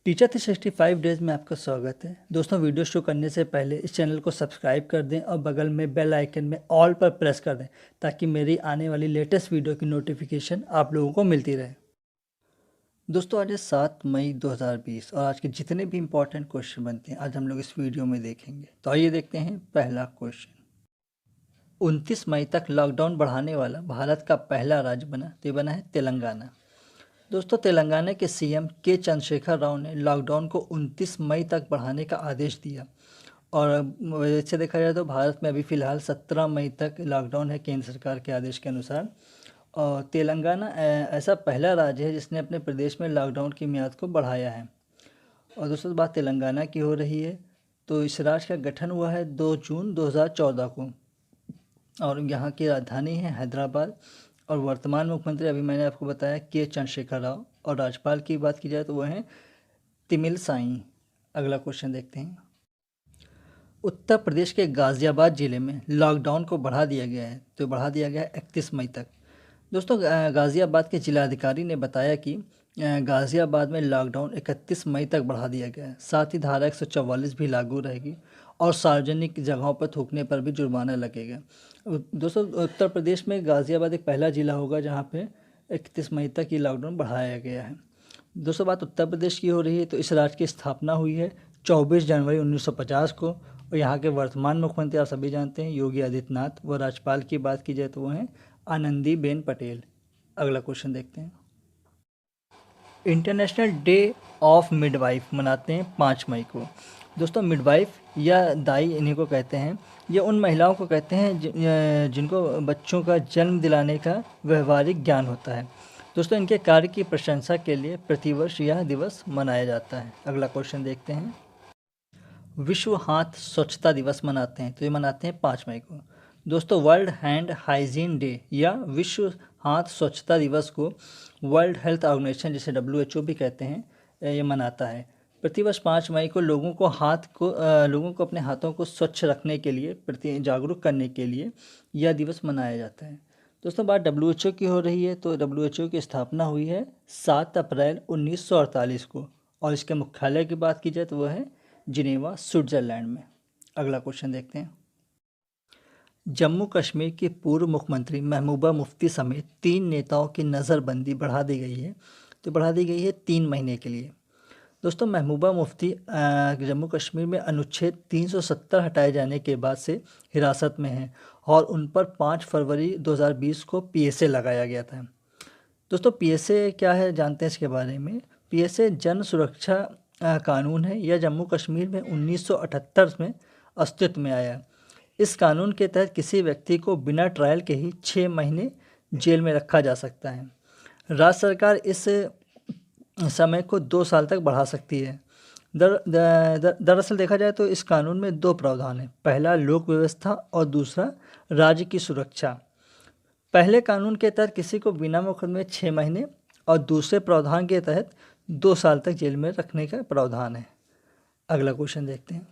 Teacher 365 days में आपका स्वागत है। दोस्तों, वीडियो शुरू करने से पहले इस चैनल को सब्सक्राइब कर दें और बगल में बेल आइकन में ऑल पर प्रेस कर दें ताकि मेरी आने वाली लेटेस्ट वीडियो की नोटिफिकेशन आप लोगों को मिलती रहे। दोस्तों, आज है 7 मई 2020 और आज के जितने भी इंपॉर्टेंट क्वेश्चन बनते हैं आज हम लोग इस वीडियो में देखेंगे। तो आइए देखते हैं पहला क्वेश्चन। 29 मई तक लॉकडाउन बढ़ाने वाला भारत का पहला राज्य बना, तो ये बना है तेलंगाना। दोस्तों, तेलंगाना के सीएम के चंद्रशेखर राव ने लॉकडाउन को 29 मई तक बढ़ाने का आदेश दिया और वैसे देखा जाए तो भारत में अभी फ़िलहाल 17 मई तक लॉकडाउन है केंद्र सरकार के आदेश के अनुसार। और तेलंगाना ऐसा पहला राज्य है जिसने अपने प्रदेश में लॉकडाउन की मियाद को बढ़ाया है। और दोस्तों, बात तेलंगाना की हो रही है तो इस राज्य का गठन हुआ है 2 जून 2014 को और यहाँ की राजधानी है हैदराबाद। और वर्तमान मुख्यमंत्री अभी मैंने आपको बताया के चंद्रशेखर राव और राज्यपाल की बात की जाए तो वो हैं तमिलसाई। अगला क्वेश्चन देखते हैं। उत्तर प्रदेश के गाज़ियाबाद ज़िले में लॉकडाउन को बढ़ा दिया गया है, तो बढ़ा दिया गया है 31 मई तक। दोस्तों, गाज़ियाबाद के जिलाधिकारी ने बताया कि गाज़ियाबाद में लॉकडाउन 31 मई तक बढ़ा दिया गया है। साथ ही धारा 144 भी लागू रहेगी और सार्वजनिक जगहों पर थूकने पर भी जुर्माना लगेगा। दोस्तों, उत्तर प्रदेश में गाज़ियाबाद एक पहला ज़िला होगा जहाँ पे 31 मई तक ये लॉकडाउन बढ़ाया गया है। दोस्तों, बात उत्तर प्रदेश की हो रही है तो इस राज्य की स्थापना हुई है 24 जनवरी 1950 को और यहाँ के वर्तमान मुख्यमंत्री आप सभी जानते हैं योगी आदित्यनाथ। व राज्यपाल की बात की जाए तो वो हैं आनंदीबेन पटेल। अगला क्वेश्चन देखते हैं। इंटरनेशनल डे ऑफ मिडवाइफ मनाते हैं 5 मई को। दोस्तों, मिडवाइफ या दाई इन्हीं को कहते हैं। ये उन महिलाओं को कहते हैं जिनको बच्चों का जन्म दिलाने का व्यवहारिक ज्ञान होता है। दोस्तों, इनके कार्य की प्रशंसा के लिए प्रतिवर्ष यह दिवस मनाया जाता है। अगला क्वेश्चन देखते हैं। विश्व हाथ स्वच्छता दिवस मनाते हैं, तो ये मनाते हैं 5 मई को। दोस्तों, वर्ल्ड हैंड हाइजीन डे या विश्व हाथ स्वच्छता दिवस को वर्ल्ड हेल्थ ऑर्गेनाइजेशन जिसे WHO भी कहते हैं ये मनाता है। प्रतिवर्ष 5 मई को लोगों को अपने हाथों को स्वच्छ रखने के लिए प्रति जागरूक करने के लिए यह दिवस मनाया जाता है। दोस्तों, बात WHO की हो रही है तो WHO की स्थापना हुई है 7 अप्रैल 1948 को और इसके मुख्यालय की बात की जाए तो वह है जिनेवा, स्विट्ज़रलैंड में। अगला क्वेश्चन देखते हैं। जम्मू कश्मीर की पूर्व मुख्यमंत्री महबूबा मुफ्ती समेत 3 नेताओं की नज़रबंदी बढ़ा दी गई है, तो बढ़ा दी गई है 3 महीने के लिए। दोस्तों, महबूबा मुफ्ती जम्मू कश्मीर में अनुच्छेद 370 हटाए जाने के बाद से हिरासत में हैं और उन पर 5 फरवरी 2020 को PSA लगाया गया था। दोस्तों, PSA क्या है जानते हैं इसके बारे में। PSA जन सुरक्षा कानून है। यह जम्मू कश्मीर में 1978 में अस्तित्व में आया। इस कानून के तहत किसी व्यक्ति को बिना ट्रायल के ही 6 महीने जेल में रखा जा सकता है। राज्य सरकार इस समय को 2 साल तक बढ़ा सकती है। दरअसल देखा जाए तो इस कानून में 2 प्रावधान हैं। पहला लोक व्यवस्था और दूसरा राज्य की सुरक्षा। पहले कानून के तहत किसी को बिना मुकदमे 6 महीने और दूसरे प्रावधान के तहत 2 साल तक जेल में रखने का प्रावधान है। अगला क्वेश्चन देखते हैं।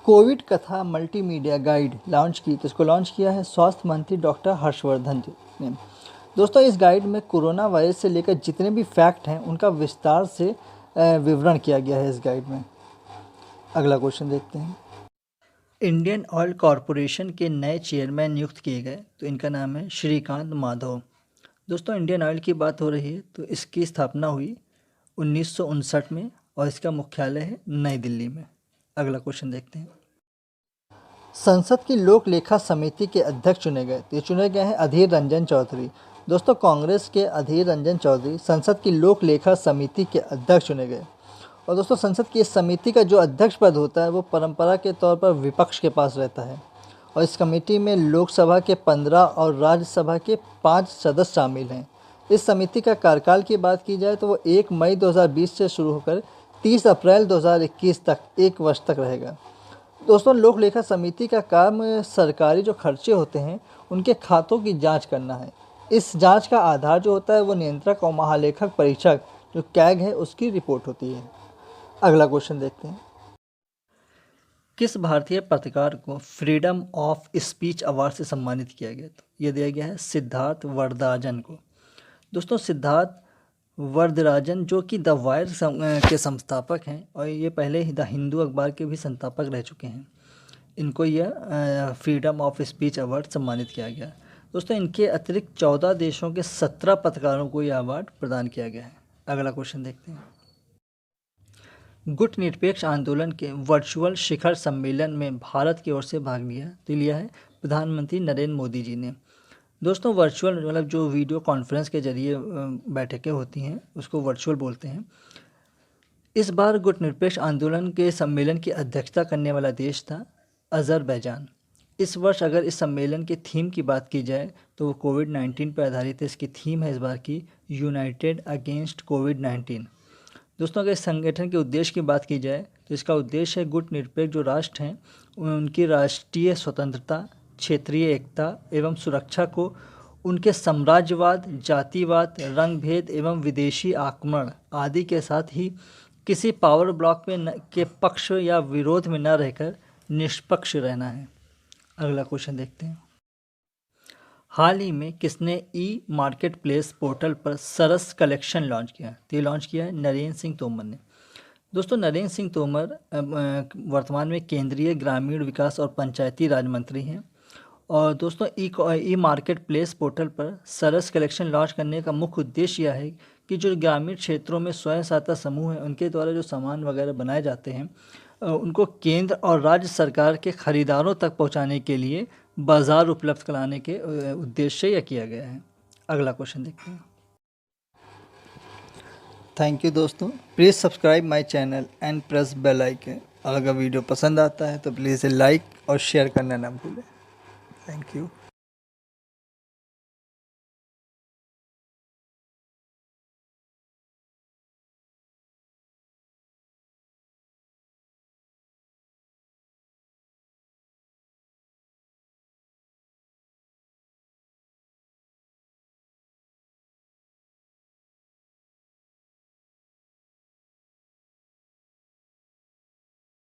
कोविड कथा मल्टीमीडिया गाइड लॉन्च की, तो इसको लॉन्च किया है स्वास्थ्य मंत्री डॉक्टर हर्षवर्धन जी ने। दोस्तों, इस गाइड में कोरोना वायरस से लेकर जितने भी फैक्ट हैं उनका विस्तार से विवरण किया गया है इस गाइड में। अगला क्वेश्चन देखते हैं। इंडियन ऑयल कॉरपोरेशन के नए चेयरमैन नियुक्त किए गए, तो इनका नाम है श्रीकांत माधव। दोस्तों, इंडियन ऑयल की बात हो रही है तो इसकी स्थापना हुई 1959 में और इसका मुख्यालय है नई दिल्ली में। अगला क्वेश्चन देखते हैं। संसद की लोक लेखा समिति के अध्यक्ष चुने गए, तो ये चुने गए हैं अधीर रंजन चौधरी। दोस्तों, कांग्रेस के अधीर रंजन चौधरी संसद की लोक लेखा समिति के अध्यक्ष चुने गए। और दोस्तों, संसद की इस समिति का जो अध्यक्ष पद होता है वो परंपरा के तौर पर विपक्ष के पास रहता है और इस कमेटी में लोकसभा के 15 और राज्यसभा के 5 सदस्य शामिल हैं। इस समिति का कार्यकाल की बात की जाए तो वो 1 मई 2020 से शुरू होकर 30 अप्रैल 2021 तक 1 वर्ष तक रहेगा। दोस्तों, लोक लेखा समिति का काम सरकारी जो खर्चे होते हैं उनके खातों की जांच करना है। इस जांच का आधार जो होता है वो नियंत्रक और महालेखक परीक्षक जो कैग है उसकी रिपोर्ट होती है। अगला क्वेश्चन देखते हैं। किस भारतीय पत्रकार को फ्रीडम ऑफ स्पीच अवार्ड से सम्मानित किया गया? तो ये दिया गया है सिद्धार्थ वरदाजन को। दोस्तों, सिद्धार्थ वरदराजन, जो कि द वायर के संस्थापक हैं और ये पहले द हिंदू अखबार के भी संस्थापक रह चुके हैं। इनको यह फ्रीडम ऑफ स्पीच अवार्ड सम्मानित किया गया। दोस्तों, इनके अतिरिक्त 14 देशों के 17 पत्रकारों को यह अवार्ड प्रदान किया गया है। अगला क्वेश्चन देखते हैं। गुटनिरपेक्ष आंदोलन के वर्चुअल शिखर सम्मेलन में भारत की ओर से भाग लिया है प्रधानमंत्री नरेंद्र मोदी जी ने। दोस्तों, वर्चुअल मतलब जो वीडियो कॉन्फ्रेंस के जरिए बैठकें होती हैं उसको वर्चुअल बोलते हैं। इस बार गुटनिरपेक्ष आंदोलन के सम्मेलन की अध्यक्षता करने वाला देश था अज़रबैजान। इस वर्ष अगर इस सम्मेलन के थीम की बात की जाए तो वो कोविड-19 पर आधारित है। इसकी थीम है इस बार की यूनाइटेड अगेंस्ट कोविड-19। दोस्तों, अगर इस संगठन के उद्देश्य की बात की जाए तो इसका उद्देश्य है गुटनिरपेक्ष जो राष्ट्र हैं उनकी राष्ट्रीय स्वतंत्रता, क्षेत्रीय एकता एवं सुरक्षा को उनके साम्राज्यवाद, जातिवाद, रंगभेद एवं विदेशी आक्रमण आदि के साथ ही किसी पावर ब्लॉक के पक्ष या विरोध में न रहकर निष्पक्ष रहना है। अगला क्वेश्चन देखते हैं। हाल ही में किसने ई मार्केट प्लेस पोर्टल पर सरस कलेक्शन लॉन्च किया? तो ये लॉन्च किया है नरेंद्र सिंह तोमर ने। दोस्तों, नरेंद्र सिंह तोमर वर्तमान में केंद्रीय ग्रामीण विकास और पंचायती राज मंत्री हैं। और दोस्तों, ई मार्केट प्लेस पोर्टल पर सरस कलेक्शन लॉन्च करने का मुख्य उद्देश्य यह है कि जो ग्रामीण क्षेत्रों में स्वयं सहायता समूह हैं उनके द्वारा जो सामान वगैरह बनाए जाते हैं उनको केंद्र और राज्य सरकार के खरीदारों तक पहुंचाने के लिए बाज़ार उपलब्ध कराने के उद्देश्य से यह किया गया है। अगला क्वेश्चन देखते हैं। थैंक यू दोस्तों, please subscribe my channel and press bell icon. अगर वीडियो पसंद आता है तो प्लीज़ लाइक और शेयर करना ना भूलें। Thank you.